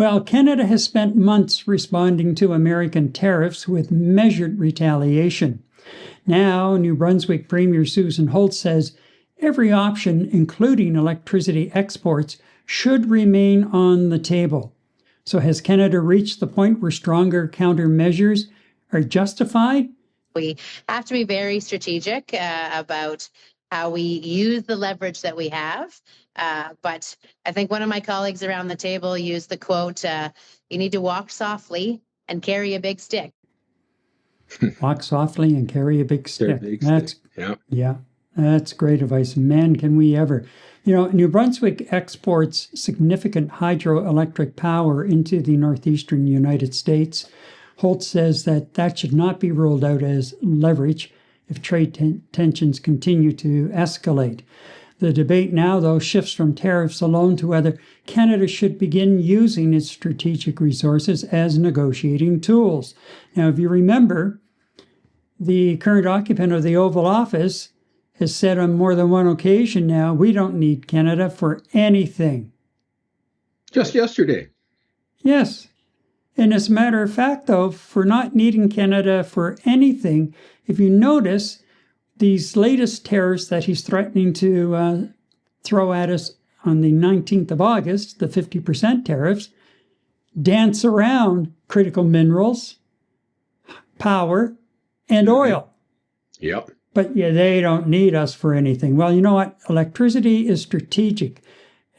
Well, Canada has spent months responding to American tariffs with measured retaliation. Now, New Brunswick Premier Susan Holt says every option, including electricity exports, should remain on the table. So has Canada reached the point where stronger countermeasures are justified? We have to be very strategic about how we use the leverage that we have. But I think one of my colleagues around the table used the quote, you need to walk softly and carry a big stick. Walk softly and carry a big stick. Yeah. That's great advice. Man, can we ever. New Brunswick exports significant hydroelectric power into the northeastern United States. Holt says that should not be ruled out as leverage if trade tensions continue to escalate. The debate now, though, shifts from tariffs alone to whether Canada should begin using its strategic resources as negotiating tools. Now, if you remember, the current occupant of the Oval Office has said on more than one occasion now, we don't need Canada for anything. Just yesterday. Yes. And as a matter of fact, though, for not needing Canada for anything, if you notice, these latest tariffs that he's threatening to throw at us on the 19th of August, the 50% tariffs, dance around critical minerals, power, and oil. Yep. But yeah, they don't need us for anything. Well, you know what? Electricity is strategic.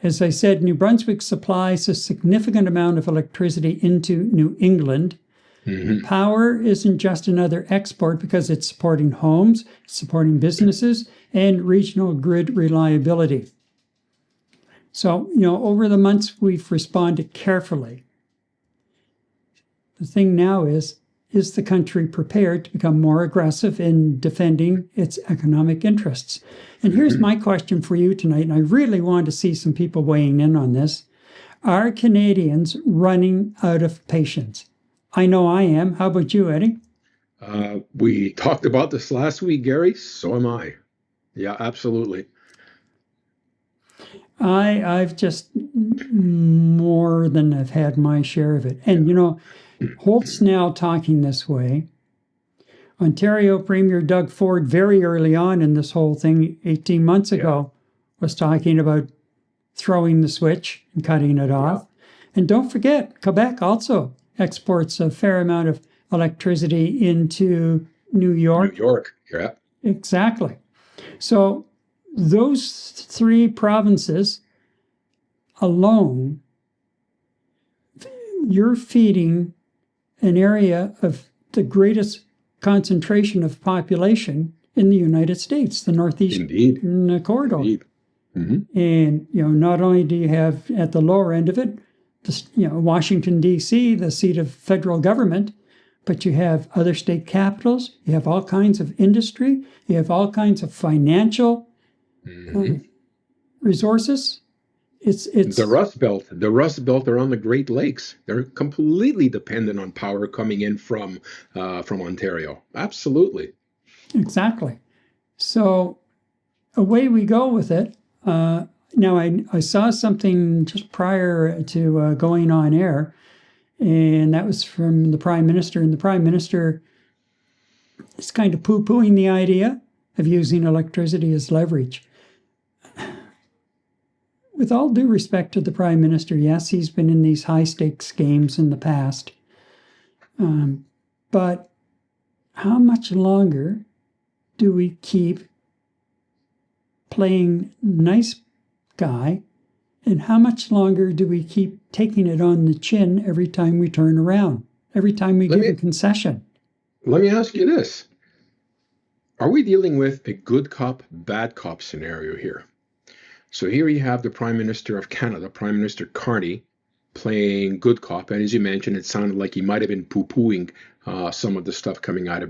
As I said, New Brunswick supplies a significant amount of electricity into New England. Mm-hmm. Power isn't just another export because it's supporting homes, supporting businesses, and regional grid reliability. So, over the months, we've responded carefully. The thing now is the country prepared to become more aggressive in defending its economic interests? And here's my question for you tonight, and I really want to see some people weighing in on this. Are Canadians running out of patience? I know I am. How about you, Eddie? We talked about this last week, Gary. So am I. Yeah, absolutely. I've just more than I've had my share of it. And, Holt's now talking this way. Ontario Premier Doug Ford, very early on in this whole thing, 18 months ago, was talking about throwing the switch and cutting it off. And don't forget, Quebec also exports a fair amount of electricity into New York. New York, yeah. Exactly. So those three provinces alone, you're feeding an area of the greatest concentration of population in the United States, the Northeast corridor. Indeed. Mm-hmm. And, not only do you have at the lower end of it, Washington, D.C., the seat of federal government, but you have other state capitals, you have all kinds of industry, you have all kinds of financial resources. It's the Rust Belt. The Rust Belt around the Great Lakes. They're completely dependent on power coming in from Ontario. Absolutely. Exactly. So away we go with it. Now, I saw something just prior to going on air, and that was from the Prime Minister. And the Prime Minister is kind of poo-pooing the idea of using electricity as leverage. With all due respect to the Prime Minister, yes, he's been in these high-stakes games in the past. But how much longer do we keep playing nice guy, and how much longer do we keep taking it on the chin every time we turn around, every time we give a concession? Let me ask you this. Are we dealing with a good cop, bad cop scenario here? So here you have the Prime Minister of Canada, Prime Minister Carney, playing good cop, and as you mentioned, it sounded like he might have been poo-pooing some of the stuff coming out of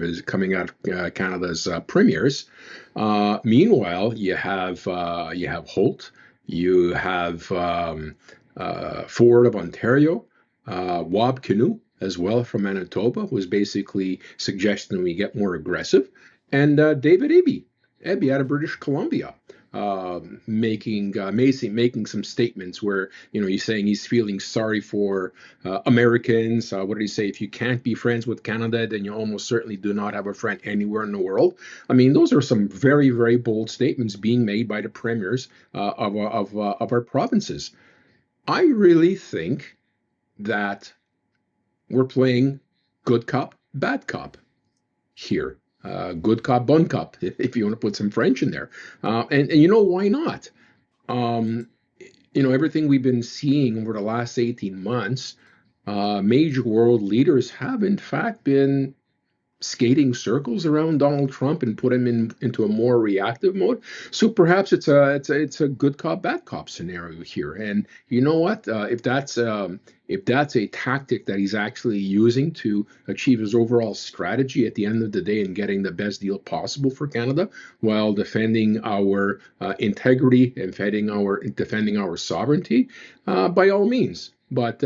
Canada's premiers. Meanwhile, you have Holt, you have Ford of Ontario, Wab Kinew as well from Manitoba was basically suggesting we get more aggressive, and David Eby out of British Columbia. making some statements where he's saying he's feeling sorry for Americans. What did he say? If you can't be friends with Canada, then you almost certainly do not have a friend anywhere in the world. I mean, those are some very, very bold statements being made by the premiers of our provinces. I really think that we're playing good cop, bad cop here. Good cop, bon cop, if you want to put some French in there. And why not? Everything we've been seeing over the last 18 months, major world leaders have in fact been skating circles around Donald Trump and put him into a more reactive mode. So perhaps it's a good cop, bad cop scenario here. And you know what? If that's a tactic that he's actually using to achieve his overall strategy at the end of the day and getting the best deal possible for Canada while defending our integrity and defending our sovereignty, by all means. But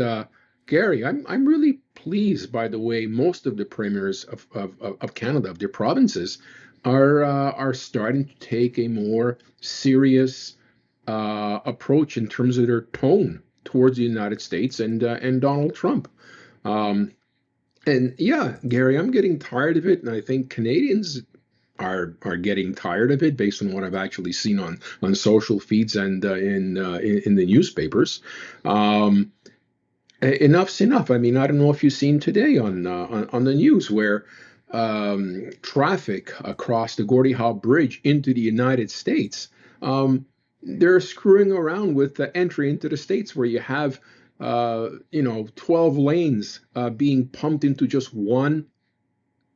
Gary, I'm really pleased by the way most of the premiers of Canada, of their provinces, are starting to take a more serious approach in terms of their tone towards the United States and Donald Trump. And yeah, Gary, I'm getting tired of it, and I think Canadians are getting tired of it based on what I've actually seen on social feeds and in the newspapers. Enough's enough. I mean, I don't know if you've seen today on the news where traffic across the Gordie Howe Bridge into the United States, they're screwing around with the entry into the States where you have 12 lanes being pumped into just one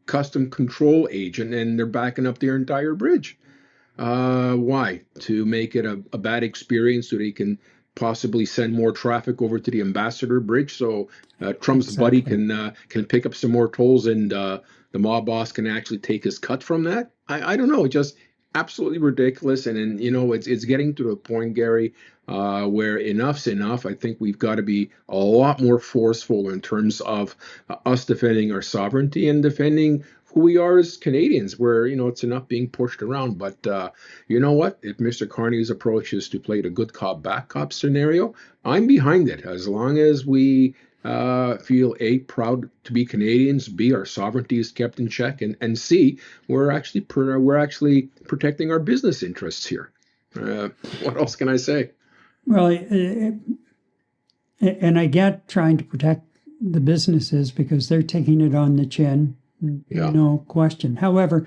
custom control agent, and they're backing up their entire bridge. Why? To make it a bad experience so they can possibly send more traffic over to the Ambassador Bridge so Trump's buddy can pick up some more tolls and the mob boss can actually take his cut from that. I don't know, just absolutely ridiculous. And it's getting to the point, Gary, where enough's enough. I think we've got to be a lot more forceful in terms of us defending our sovereignty and defending who we are as Canadians, where, it's enough being pushed around. But you know what? If Mr. Carney's approach is to play the good cop, bad cop scenario, I'm behind it. As long as we feel A, proud to be Canadians, B, our sovereignty is kept in check, and C, we're actually protecting our business interests here. What else can I say? Well, and I get trying to protect the businesses because they're taking it on the chin. Yeah. No question. However,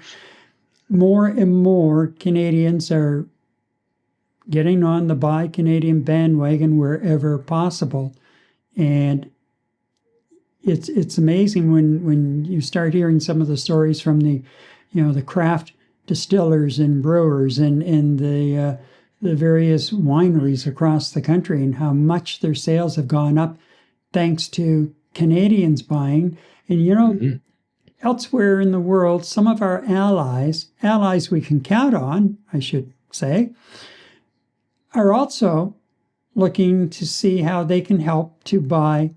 more and more Canadians are getting on the Buy Canadian bandwagon wherever possible. And it's amazing when you start hearing some of the stories from the craft distillers and brewers and the various wineries across the country and how much their sales have gone up thanks to Canadians buying. And elsewhere in the world, some of our allies we can count on, I should say, are also looking to see how they can help to buy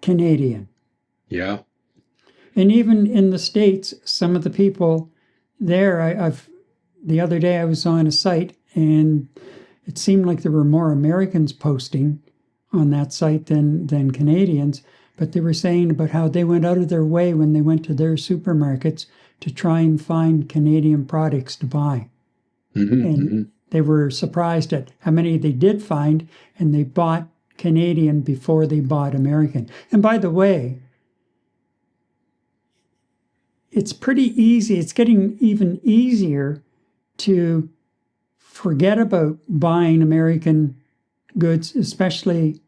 Canadian. Yeah. And even in the States, some of the people there, the other day I was on a site and it seemed like there were more Americans posting on that site than Canadians. But they were saying about how they went out of their way when they went to their supermarkets to try and find Canadian products to buy. And they were surprised at how many they did find, and they bought Canadian before they bought American. And by the way, it's pretty easy. It's getting even easier to forget about buying American goods, especially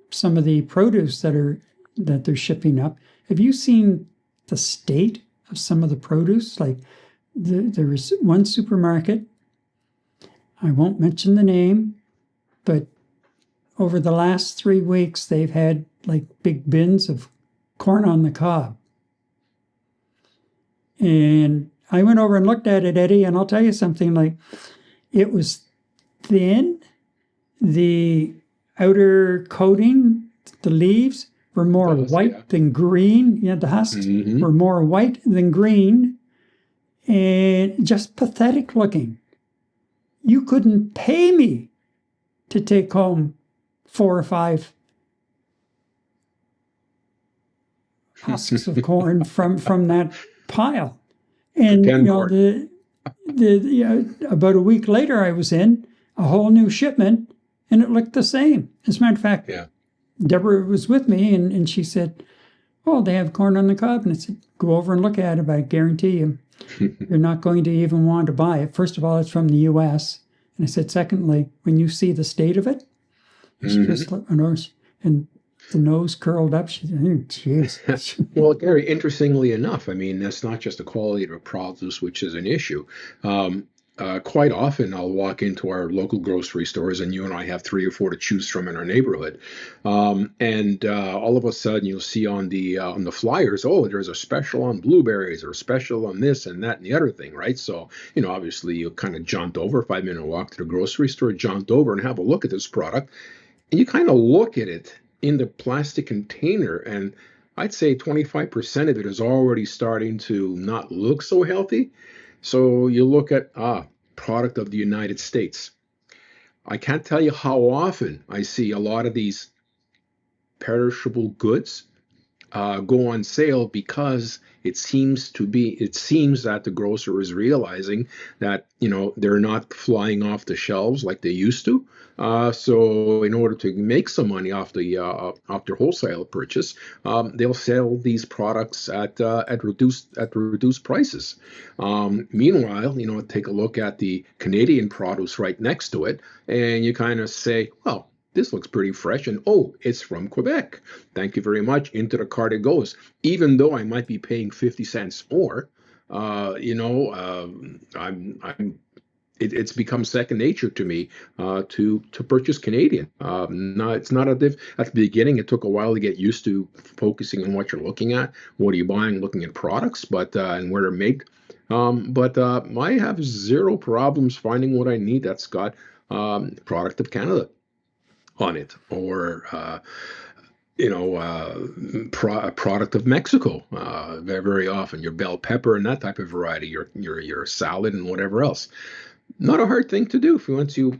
some of the produce that they're shipping up. Have you seen the state of some of the produce? Like there was one supermarket, I won't mention the name, but over the last 3 weeks, they've had like big bins of corn on the cob. And I went over and looked at it, Eddie, and I'll tell you something, like it was thin. The outer coating, the leaves were more white than green. The husks were more white than green and just pathetic looking. you couldn't pay me to take home 4 or 5 husks of corn from that pile. And about a week later, I was in a whole new shipment, and it looked the same. As a matter of fact, Deborah was with me, and she said, "Oh, they have corn on the cob." And I said, "Go over and look at it. But I guarantee you, you're not going to even want to buy it. First of all, it's from the U.S." And I said, "Secondly, when you see the state of it," she just looked, and the nose curled up. She said, "Jeez." Well, Gary, interestingly enough, I mean, that's not just the quality of the produce, which is an issue. Quite often, I'll walk into our local grocery stores, and you and I have 3 or 4 to choose from in our neighborhood. And all of a sudden, you'll see on the flyers, "Oh, there's a special on blueberries, or a special on this and that and the other thing," right? So, obviously, you kind of jaunt over, 5-minute walk to the grocery store, jaunt over and have a look at this product, and you kind of look at it in the plastic container, and I'd say 25% of it is already starting to not look so healthy. So you look at product of the United States. I can't tell you how often I see a lot of these perishable goods go on sale, because it seems that the grocer is realizing that they're not flying off the shelves like they used to. So in order to make some money off their wholesale purchase, they'll sell these products at reduced prices. Meanwhile, take a look at the Canadian produce right next to it, and you kind of say, well, this looks pretty fresh, and it's from Quebec. Thank you very much. Into the cart it goes. Even though I might be paying 50 cents more, it's become second nature to me to purchase Canadian. No, it's not at the beginning. It took a while to get used to focusing on what you're looking at. What are you buying? Looking at products, and where they're made. But I have zero problems finding what I need that's got product of Canada on it, or product of Mexico. Very, very often, your bell pepper and that type of variety, your salad and whatever else. Not a hard thing to do once you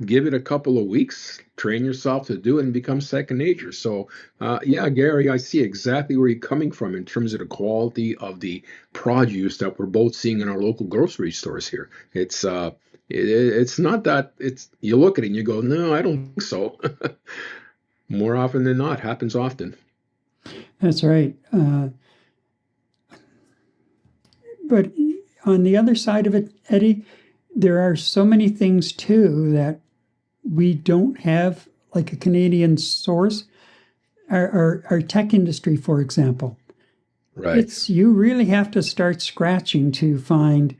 give it a couple of weeks, train yourself to do it, and become second nature. So, Gary, I see exactly where you're coming from in terms of the quality of the produce that we're both seeing in our local grocery stores here. It's not that you look at it and you go, no, I don't think so. More often than not, happens often. That's right. But on the other side of it, Eddie, there are so many things too that we don't have, like a Canadian source. Our tech industry, for example. Right. You really have to start scratching to find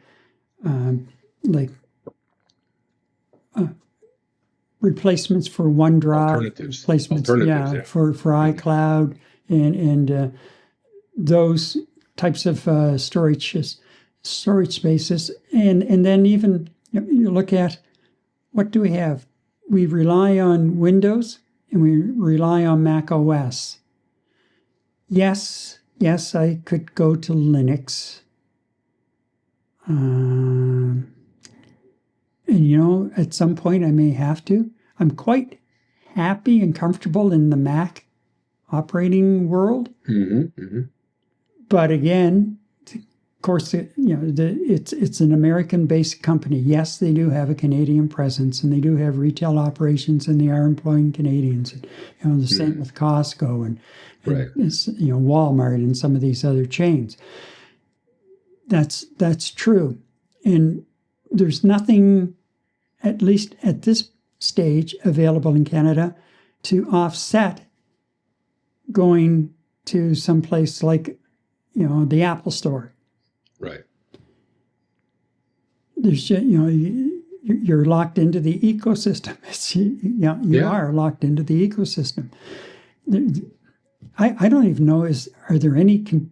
replacements for OneDrive, replacements, for iCloud and those types of storage spaces, and then even you look at what do we have? We rely on Windows and we rely on Mac OS. Yes, I could go to Linux. And at some point I may have to. I'm quite happy and comfortable in the Mac operating world. But again, of course, it's an American-based company. Yes, they do have a Canadian presence, and they do have retail operations, and they are employing Canadians. The same with Costco and Walmart and some of these other chains. That's true, and there's nothing, at least at this stage, available in Canada to offset going to some place like, the Apple Store. Right. There's, you're locked into the ecosystem. You are locked into the ecosystem. I don't even know, are there any computer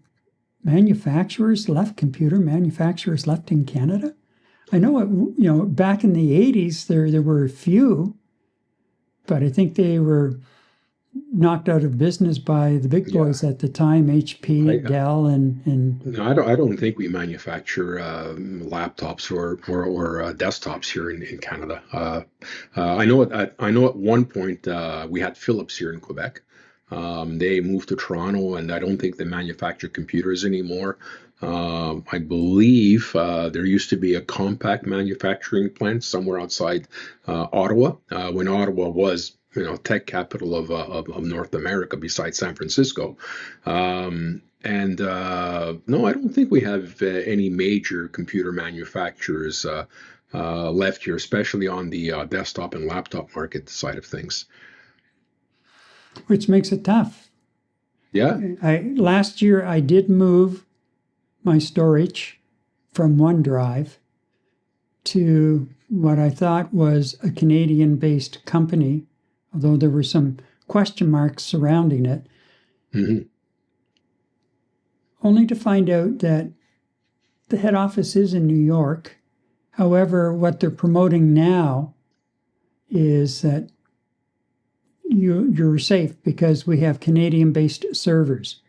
manufacturers left in Canada? I know back in the 80s there were a few, but I think they were knocked out of business by the big boys at the time, HP, Dell, and No, I don't think we manufacture laptops or desktops here in Canada. I know at one point we had Philips here in Quebec. They moved to Toronto, and I don't think they manufacture computers anymore. I believe there used to be a compact manufacturing plant somewhere outside Ottawa when Ottawa was, tech capital of North America besides San Francisco. And no, I don't think we have any major computer manufacturers left here, especially on the desktop and laptop market side of things. which makes it tough. Yeah. Last year I did move my storage from OneDrive to what I thought was a Canadian-based company, although there were some question marks surrounding it. Mm-hmm. Only to find out that the head office is in New York. However, what they're promoting now is that you're safe because we have Canadian-based servers,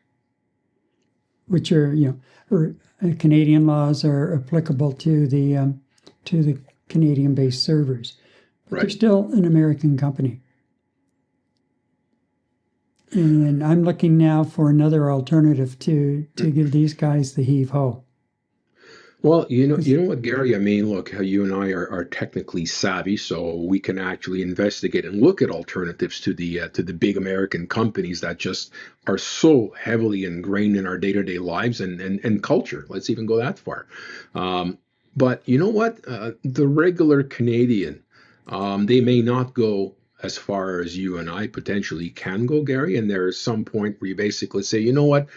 which are, or Canadian laws are applicable to the Canadian-based servers. But Right. they're still an American company. And I'm looking now for another alternative to give these guys the heave-ho. Well, you know what, Gary? I mean, look, you and I are technically savvy, so we can actually investigate and look at alternatives to the big American companies that just are so heavily ingrained in our day-to-day lives and culture. Let's even go that far. But you know what? The regular Canadian, they may not go as far as you and I potentially can go, Gary. And there is some point where you basically say, you know what?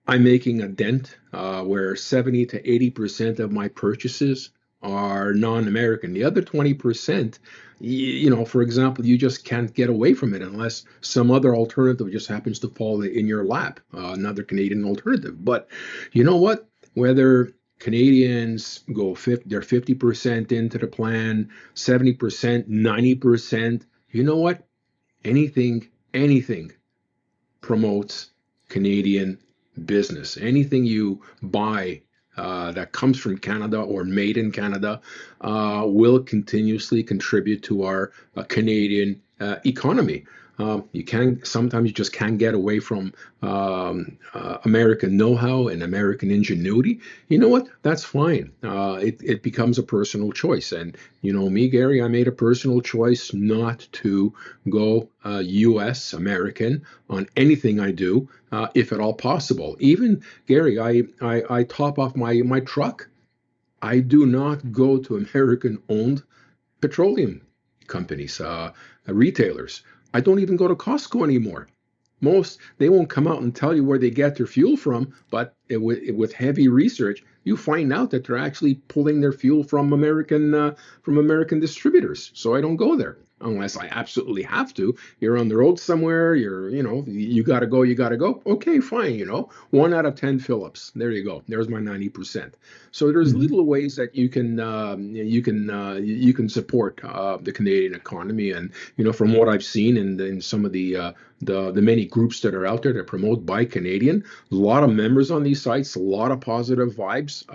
I'm making a dent where 70 to 80% of my purchases are non-American. The other 20%, for example, you just can't get away from it unless some other alternative just happens to fall in your lap, another Canadian alternative. But you know what? Whether Canadians go they're 50% into the plan, 70%, 90%, you know what? Anything promotes Canadian business. Anything you buy that comes from Canada or made in Canada will continuously contribute to our Canadian economy. Sometimes you just can't get away from American know-how and American ingenuity. You know what? That's fine. It becomes a personal choice. And you know me, Gary, I made a personal choice not to go U.S. American on anything I do, if at all possible. Even, Gary, I top off my truck. I do not go to American-owned petroleum companies, retailers. I don't even go to Costco anymore. They won't come out and tell you where they get their fuel from, but with heavy research, you find out that they're actually pulling their fuel from American distributors. So I don't go there unless I absolutely have to. You're on the road somewhere. You gotta go. Okay, fine. 1 out of 10 Phillips. There you go. There's my 90%. So there's little ways that you can support the Canadian economy, and from what I've seen in some of the many groups that are out there that promote Buy Canadian, a lot of members on these sites, a lot of positive vibes,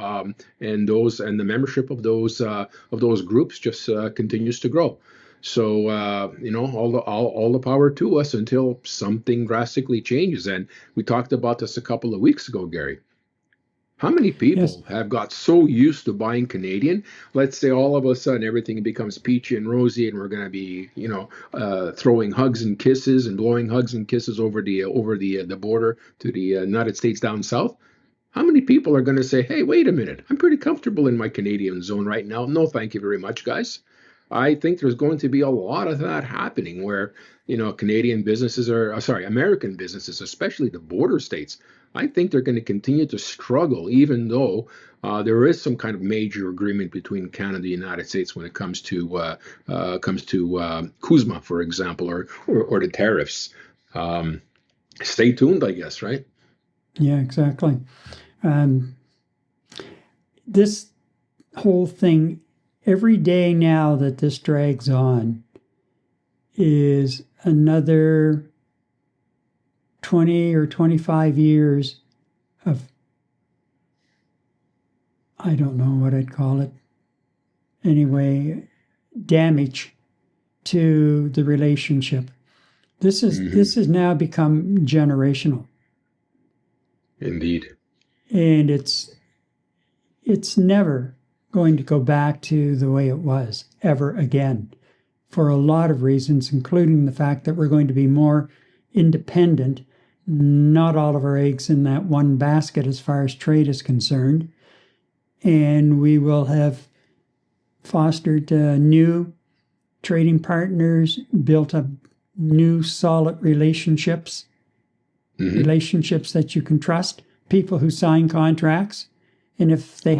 and the membership of those groups just continues to grow. So all the power to us until something drastically changes. And we talked about this a couple of weeks ago, Gary. How many people have got so used to buying Canadian? Let's say all of a sudden everything becomes peachy and rosy, and we're going to be, throwing hugs and kisses and blowing hugs and kisses over the border to the United States down south. How many people are going to say, "Hey, wait a minute, I'm pretty comfortable in my Canadian zone right now. No, thank you very much, guys." I think there's going to be a lot of that happening where, American businesses, especially the border states, I think they're going to continue to struggle, even though there is some kind of major agreement between Canada and the United States when it comes to CUSMA, for example, or the tariffs. Stay tuned, I guess, right? Yeah, exactly. This whole thing, every day now that this drags on, is another 20 or 25 years of, I don't know what I'd call it, anyway, damage to the relationship. This has now become generational. Indeed. And it's never going to go back to the way it was ever again, for a lot of reasons, including the fact that we're going to be more independent, not all of our eggs in that one basket as far as trade is concerned. And we will have fostered new trading partners, built up new solid relationships, relationships that you can trust, people who sign contracts. And if they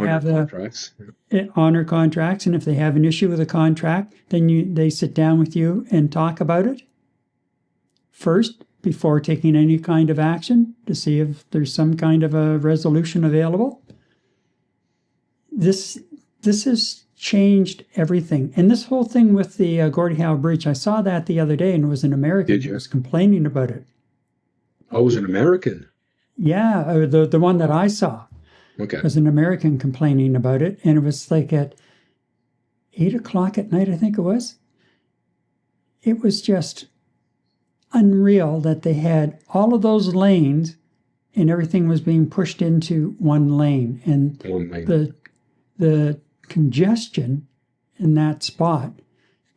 honor contracts, and if they have an issue with a contract, then they sit down with you and talk about it first before taking any kind of action to see if there's some kind of a resolution available. This has changed everything. And this whole thing with the Gordie Howe Bridge, I saw that the other day, and it was an American who was complaining about it. Oh, it was an American? Yeah, the one that I saw. Okay. Was an American complaining about it, and it was like at 8 o'clock at night, I think it was. It was just unreal that they had all of those lanes and everything was being pushed into one lane. And the congestion in that spot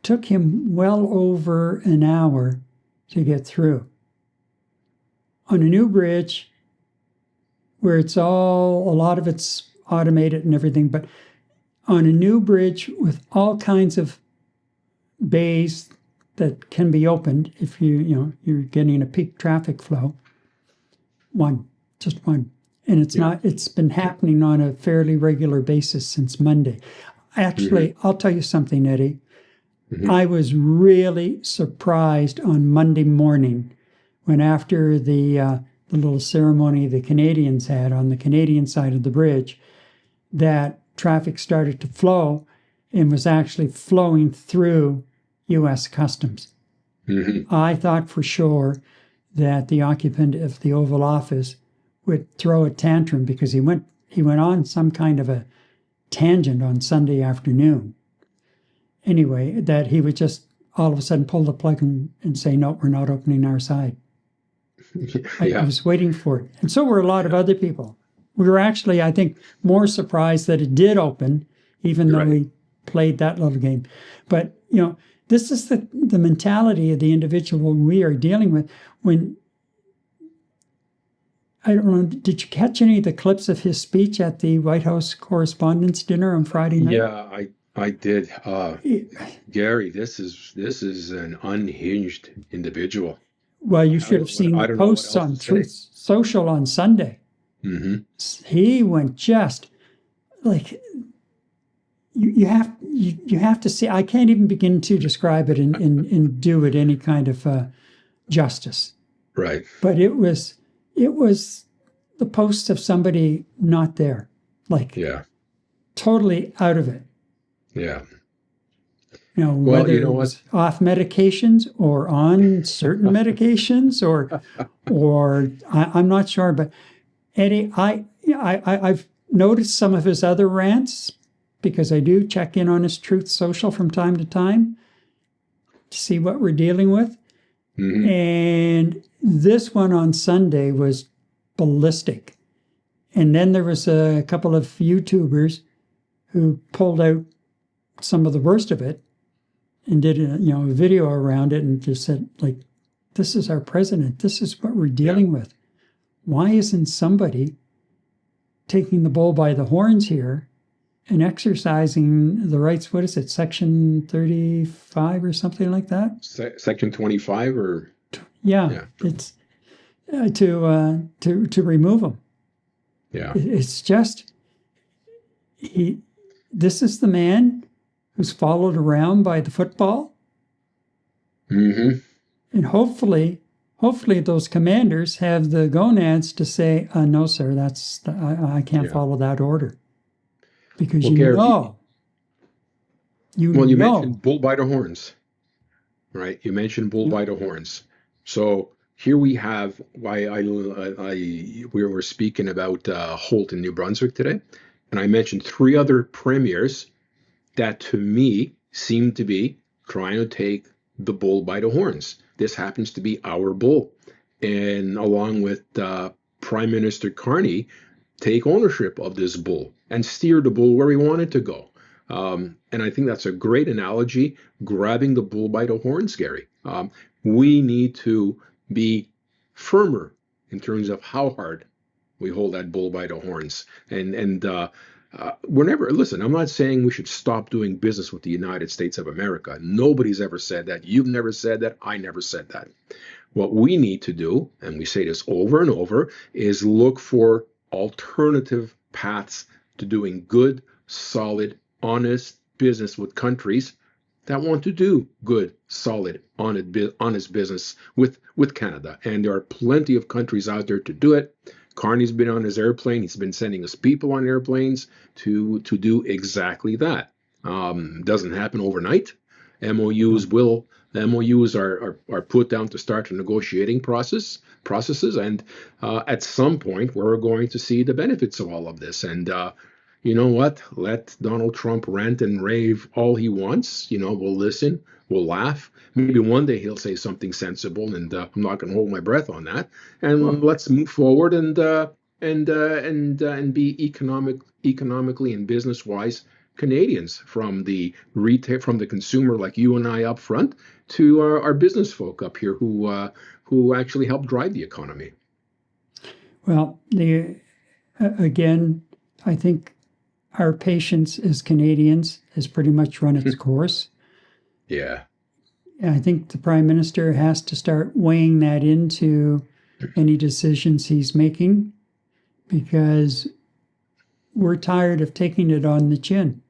took him well over an hour to get through. On a new bridge, where a lot of it's automated and everything, but on a new bridge with all kinds of bays that can be opened if you're getting a peak traffic flow. Just one. And it's been happening on a fairly regular basis since Monday. Actually, I'll tell you something, Eddie. I was really surprised on Monday morning when, after the little ceremony the Canadians had on the Canadian side of the bridge, that traffic started to flow and was actually flowing through U.S. Customs. I thought for sure that the occupant of the Oval Office would throw a tantrum because he went on some kind of a tangent on Sunday afternoon. Anyway, that he would just all of a sudden pull the plug and say, no, we're not opening our side. I was waiting for it. And so were a lot of other people. We were actually, I think, more surprised that it did open, even though we played that little game. But, this is the mentality of the individual we are dealing with. When, I don't know, did you catch any of the clips of his speech at the White House Correspondents' Dinner on Friday night? Yeah, I did. Gary, this is an unhinged individual. Well, you should have seen the posts on Truth Social on Sunday. He went just like, you have to see. I can't even begin to describe it and do it any kind of justice. Right. But it was the posts of somebody not there, like totally out of it. Yeah. Whether it was off medications or on certain medications or I'm not sure. But Eddie, I've noticed some of his other rants because I do check in on his Truth Social from time to time to see what we're dealing with. And this one on Sunday was ballistic. And then there was a couple of YouTubers who pulled out some of the worst of it and did a video around it and just said, like, this is our president. This is what we're dealing with. Why isn't somebody taking the bull by the horns here and exercising the rights? What is it, Section 35 or something like that? Section 25 or? Yeah. It's to remove him. Yeah. It's just, this is the man who's followed around by the football. And hopefully those commanders have the gonads to say, no, sir, I can't follow that order. Because Gary, you mentioned bull by the horns. right? You mentioned bull by the horns. So here we have we were speaking about Holt in New Brunswick today, and I mentioned three other premiers that to me seem to be trying to take the bull by the horns. This happens to be our bull, and along with Prime Minister Carney, take ownership of this bull and steer the bull where we want it to go. And I think that's a great analogy, grabbing the bull by the horns, Gary. We need to be firmer in terms of how hard we hold that bull by the horns. And we're never, listen, I'm not saying we should stop doing business with the United States of America. Nobody's ever said that. You've never said that. I never said that. What we need to do, and we say this over and over, is look for alternative paths to doing good, solid, honest business with countries that want to do good, solid, honest business with Canada. And there are plenty of countries out there to do it. Carney's been on his airplane. He's been sending his people on airplanes to do exactly that. Doesn't happen overnight. MOUs are put down to start a negotiating processes, and at some point we're going to see the benefits of all of this. And you know what? Let Donald Trump rant and rave all he wants. We'll listen, we'll laugh. Maybe one day he'll say something sensible, and I'm not going to hold my breath on that. And let's move forward and be economically and business wise Canadians, from the retail, from the consumer like you and I up front, to our business folk up here who actually help drive the economy. Well, again, I think our patience as Canadians has pretty much run its course. Yeah. I think the Prime Minister has to start weighing that into any decisions he's making, because we're tired of taking it on the chin.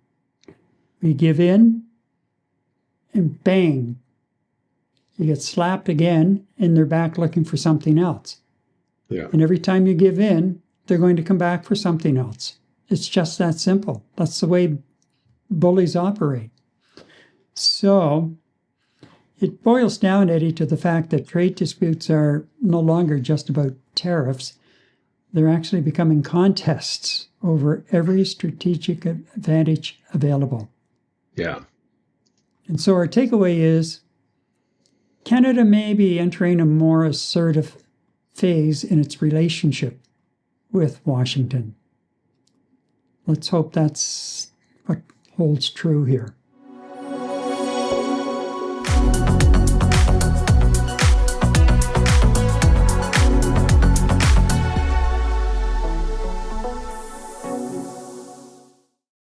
We give in, and bang, you get slapped again, and they're back looking for something else. Yeah. And every time you give in, they're going to come back for something else. It's just that simple. That's the way bullies operate. So it boils down, Eddie, to the fact that trade disputes are no longer just about tariffs. They're actually becoming contests over every strategic advantage available. Yeah. And so our takeaway is Canada may be entering a more assertive phase in its relationship with Washington. Let's hope that's what holds true here.